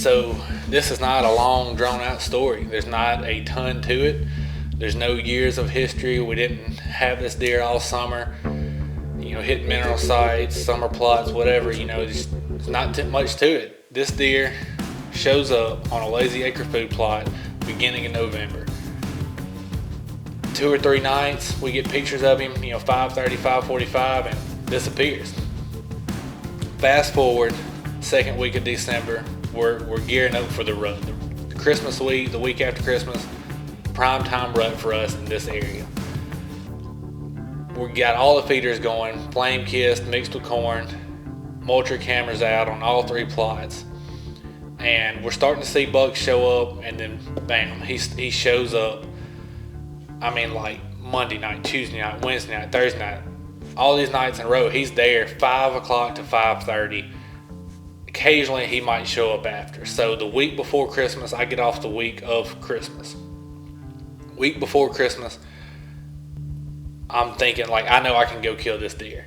So this is not a long drawn out story. There's not a ton to it. There's no years of history. We didn't have this deer all summer, you know, hitting mineral sites, summer plots, whatever, you know, there's not too much to it. This deer shows up on a lazy acre food plot beginning in November. 2 or 3 nights, we get pictures of him, you know, 5:30, 5:45, and disappears. Fast forward, second week of December, we're gearing up for the rut. The Christmas week, the week after Christmas, prime time rut for us in this area. We got all the feeders going, FlameKissed, mixed with corn, Moultrie cameras out on all 3 plots. And we're starting to see bucks show up, and then bam, he shows up. I mean, like Monday night, Tuesday night, Wednesday night, Thursday night, all these nights in a row. He's there 5 o'clock to 5:30. Occasionally he might show up after. So the week before Christmas, I get off the week of Christmas. Week before Christmas, I'm thinking, like, I know I can go kill this deer.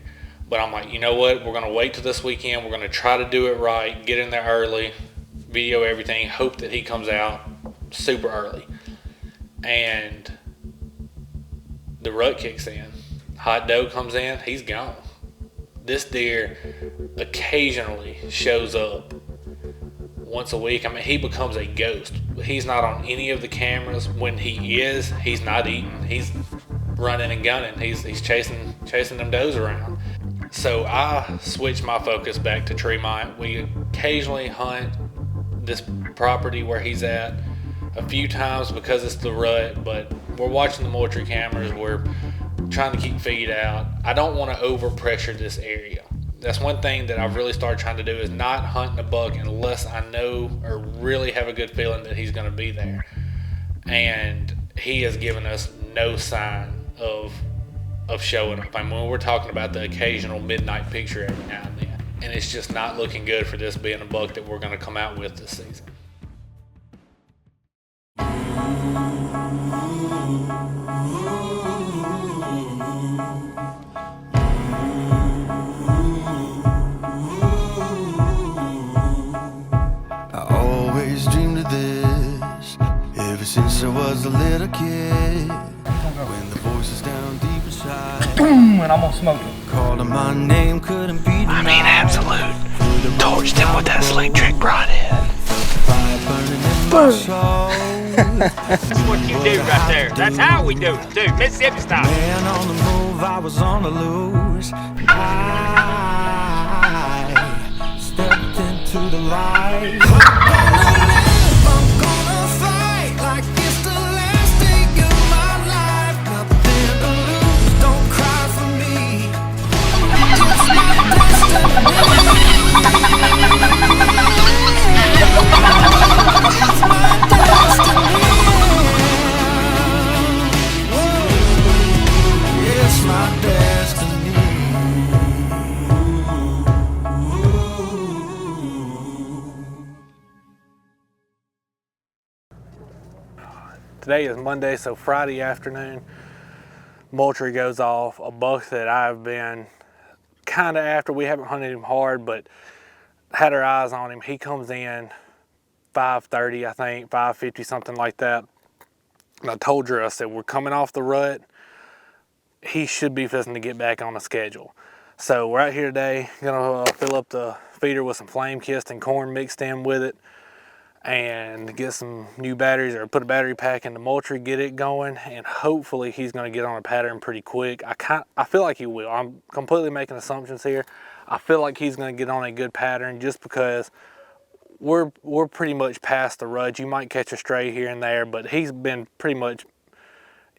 But I'm like, you know what? We're going to wait till this weekend. We're going to try to do it right, get in there early, video everything, hope that he comes out super early. And the rut kicks in. Hot doe comes in, he's gone. This deer occasionally shows up once a week. I mean, he becomes a ghost. He's not on any of the cameras. When he is, he's not eating. He's running and gunning. He's chasing them does around. So I switched my focus back to Tremont. We occasionally hunt this property where he's at a few times because it's the rut, but we're watching the Moultrie cameras. We're trying to keep feed out. I don't want to overpressure this area. That's one thing that I've really started trying to do, is not hunting a buck unless I know or really have a good feeling that he's going to be there. And he has given us no sign of showing up. I mean, when we're talking about the occasional midnight picture every now and then, and it's just not looking good for this being a buck that we're going to come out with this season. Since I was a little kid, when the voice is down deep inside, and I'm gonna smoke it. Calling my name couldn't be denied. I mean, absolute. Torched him with that slick trick broadhead. Boom. That's what you do right there. That's how we do it, too. Mississippi style. Man on the move, I was on the loose. I stepped into the light. Today is Monday, so Friday afternoon, Moultrie goes off. A buck that I've been kind of after. We haven't hunted him hard, but had our eyes on him. He comes in 5:30, I think, 5:50, something like that. And I told her, I said, we're coming off the rut. He should be fixing to get back on the schedule. So we're out here today, gonna fill up the feeder with some FlameKissed and corn mixed in with it, and get some new batteries, or put a battery pack in the Moultrie, get it going, and hopefully he's going to get on a pattern pretty quick. I feel like he will. I'm completely making assumptions here. I feel like he's going to get on a good pattern just because we're pretty much past the rut. You might catch a stray here and there, but he's been pretty much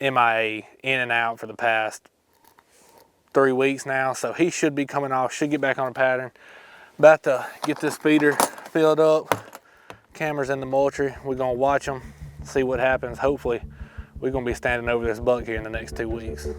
MIA, in and out, for the past 3 weeks now, so he should be coming off, should get back on a pattern. About to get this feeder filled up. Cameras in the Moultrie. We're gonna watch them, see what happens. Hopefully we're gonna be standing over this buck here in the next 2 weeks. I'm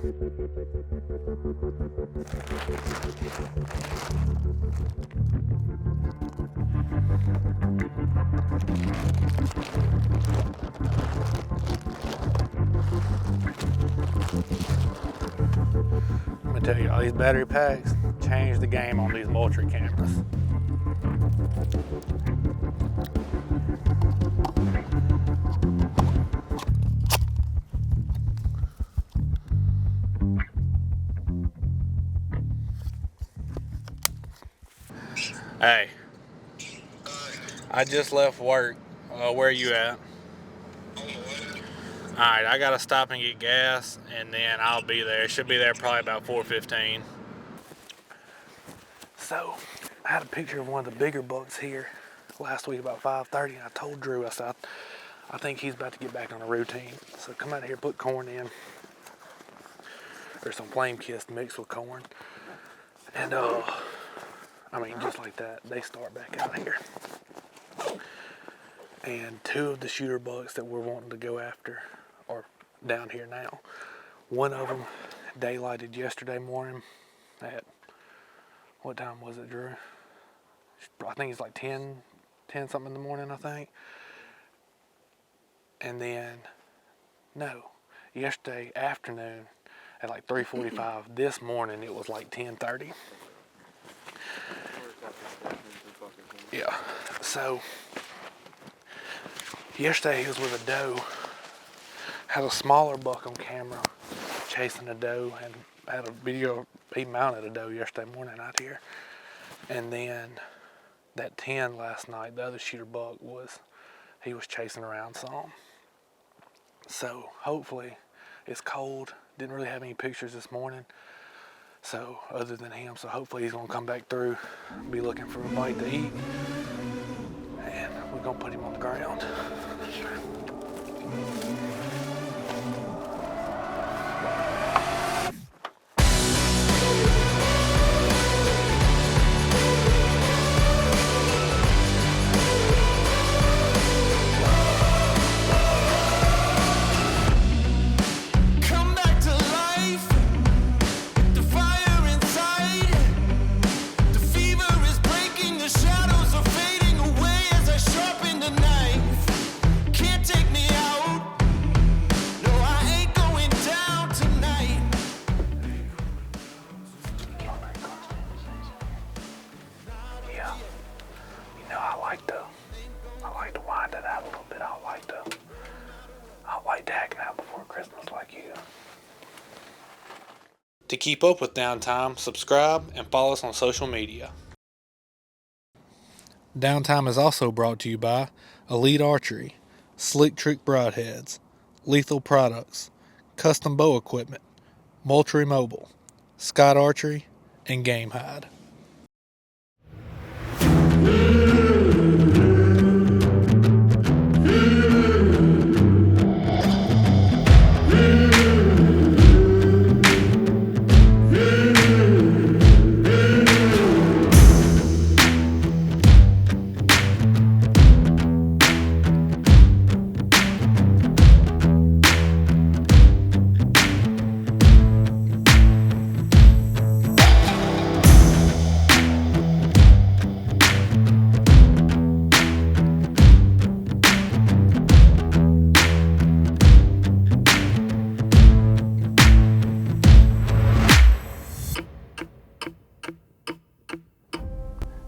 gonna tell you, all these battery packs, changed the game on these Moultrie cameras. Hey, I just left work. Where are you at? Alright, I gotta stop and get gas, and then I'll be there. It should be there probably about 4:15. So, I had a picture of one of the bigger bucks here last week about 5:30, and I told Drew, I said, I think he's about to get back on a routine. So come out here, put corn in. There's some FlameKissed mixed with corn. And, I mean, just like that, they start back out here. And two of the shooter bucks that we're wanting to go after are down here now. One of them daylighted yesterday morning at, what time was it, Drew? I think it's like 10 something in the morning, I think. And then, no, yesterday afternoon at like 3:45. This morning it was like 10:30. Yeah, so yesterday he was with a doe, had a smaller buck on camera chasing a doe, and had a video. He mounted a doe yesterday morning out here. And then that 10 last night, the other shooter buck he was chasing around some. So hopefully, it's cold. Didn't really have any pictures this morning. So other than him, so hopefully he's gonna come back through, be looking for a bite to eat, and we're gonna put him on the ground. To keep up with Downtime, subscribe and follow us on social media. Downtime is also brought to you by Elite Archery, Slick Trick Broadheads, Lethal Products, Custom Bow Equipment, Moultrie Mobile, Scott Archery, and Gamehide.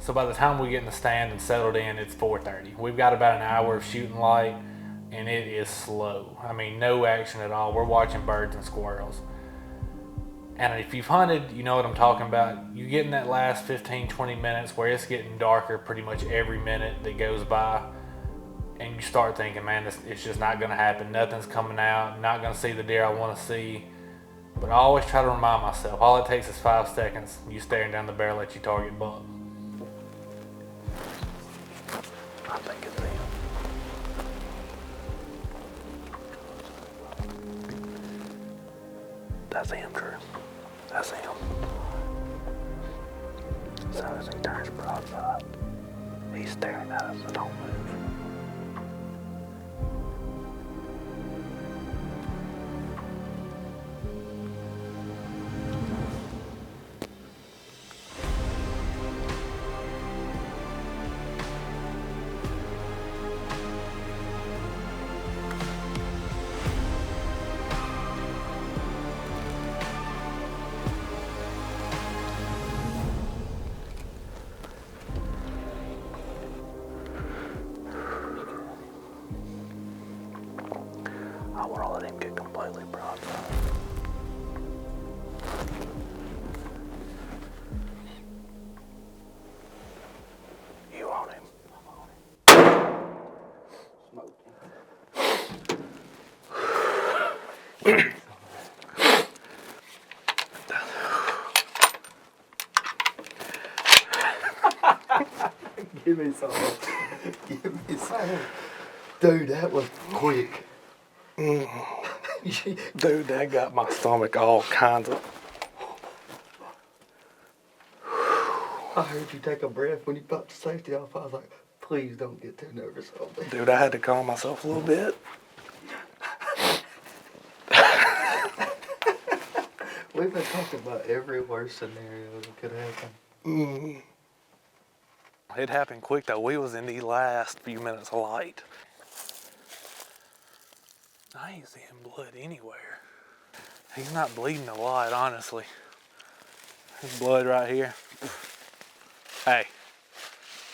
So by the time we get in the stand and settled in, it's 4:30. We've got about an hour of shooting light, and it is slow. I mean, no action at all. We're watching birds and squirrels. And if you've hunted, you know what I'm talking about. You get in that last 15, 20 minutes where it's getting darker pretty much every minute that goes by, and you start thinking, man, it's just not going to happen. Nothing's coming out. Not going to see the deer I want to see. But I always try to remind myself, all it takes is 5 seconds. You staring down the barrel at your target buck. I think it's him. That's him, Drew. That's him. As soon as he turns broadside, he's staring at us, so don't move. not want to let him get completely broadside. You on him. Give me some. Give me some. Dude, that was quick. Dude, that got my stomach all kinds of... I heard you take a breath when you popped the safety off. I was like, please don't get too nervous on me. Dude, I had to calm myself a little bit. We've been talking about every worst scenario that could happen. It happened quick though. We was in the last few minutes of light. I ain't seeing blood anywhere. He's not bleeding a lot, honestly. There's blood right here. Hey,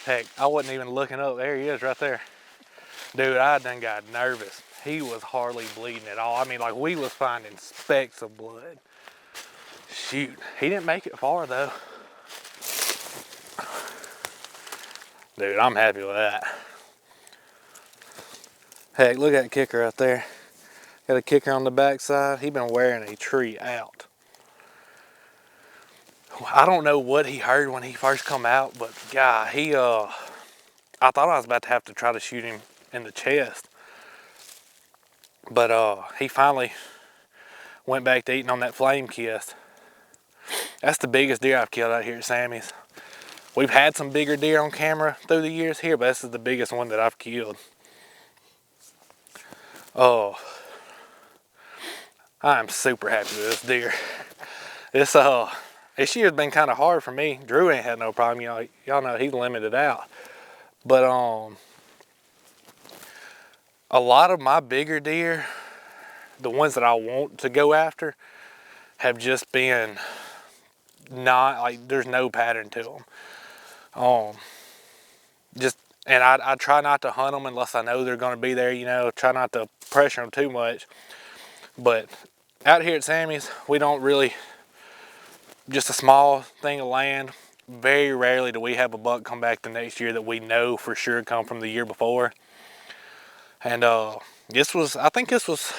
heck, I wasn't even looking up. There he is right there. Dude, I done got nervous. He was hardly bleeding at all. I mean, like, we was finding specks of blood. Shoot, he didn't make it far though. Dude, I'm happy with that. Heck, look at that kicker right there. Got a kicker on the backside. He been wearing a tree out. I don't know what he heard when he first come out, but God, I thought I was about to have to try to shoot him in the chest. But he finally went back to eating on that FlameKissed. That's the biggest deer I've killed out here at Sammy's. We've had some bigger deer on camera through the years here, but this is the biggest one that I've killed. Oh, I'm super happy with this deer. This year's been kind of hard for me. Drew ain't had no problem. Y'all know he's limited out. But a lot of my bigger deer, the ones that I want to go after, have just been not, like, there's no pattern to them. And I try not to hunt them unless I know they're going to be there, you know, try not to pressure them too much. But out here at Sammy's, we don't really, just a small thing of land. Very rarely do we have a buck come back the next year that we know for sure come from the year before. And I think this was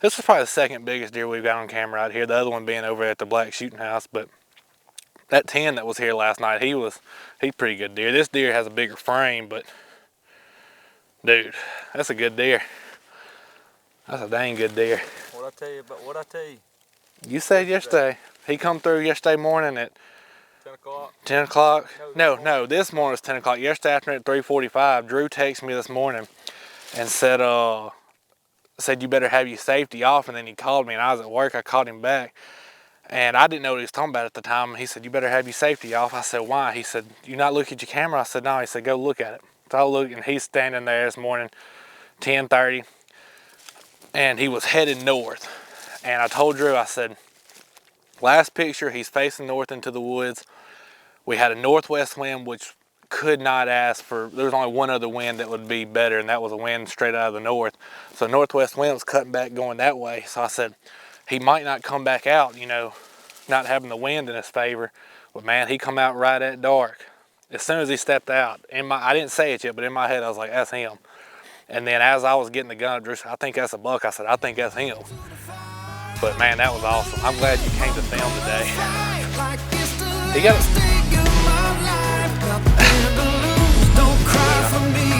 probably the second biggest deer we've got on camera out here. The other one being over at the Black Shooting House. But that 10 that was here last night, he's pretty good deer. This deer has a bigger frame, but dude, that's a good deer. That's a dang good deer. What I tell you? You said yesterday. He come through yesterday morning at 10 o'clock? 10 o'clock? No, this morning was 10 o'clock. Yesterday afternoon at 3:45, Drew texted me this morning and said you better have your safety off. And then he called me and I was at work. I called him back. And I didn't know what he was talking about at the time. He said, you better have your safety off. I said, why? He said, you not look at your camera? I said, no. He said, go look at it. So I looked and he's standing there this morning, 10:30. And he was headed north. And I told Drew, I said, last picture, he's facing north into the woods. We had a northwest wind, which could not ask for, there was only one other wind that would be better, and that was a wind straight out of the north. So northwest wind was cutting back going that way. So I said, he might not come back out, you know, not having the wind in his favor. But man, he come out right at dark. As soon as he stepped out, I didn't say it yet, but in my head I was like, that's him. And then as I was getting the gun, Drew said, I think that's a buck. I said, I think that's him. But man, that was awesome. I'm glad you came to film today. He got it.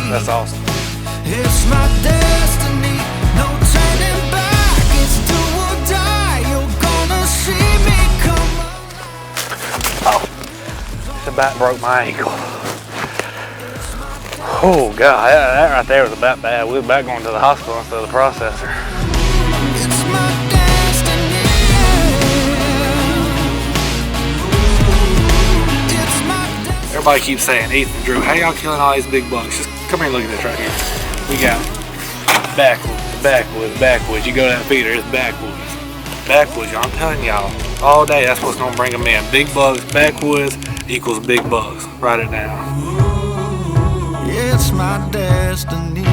That's awesome. It's my destiny, no turning back. It's do or die. You're gonna see me come. Oh, the bat broke my ankle. Oh God, that right there was about bad. We were about going to the hospital instead of the processor. It's my destiny. It's my destiny. Everybody keeps saying, Ethan, Drew, how y'all killing all these big bucks? Just come here and look at this right here. We got backwoods. You go to that feeder, it's backwoods. I'm telling y'all, all day that's what's gonna bring them in. Big bucks, backwoods equals big bucks. Write it down. It's my destiny.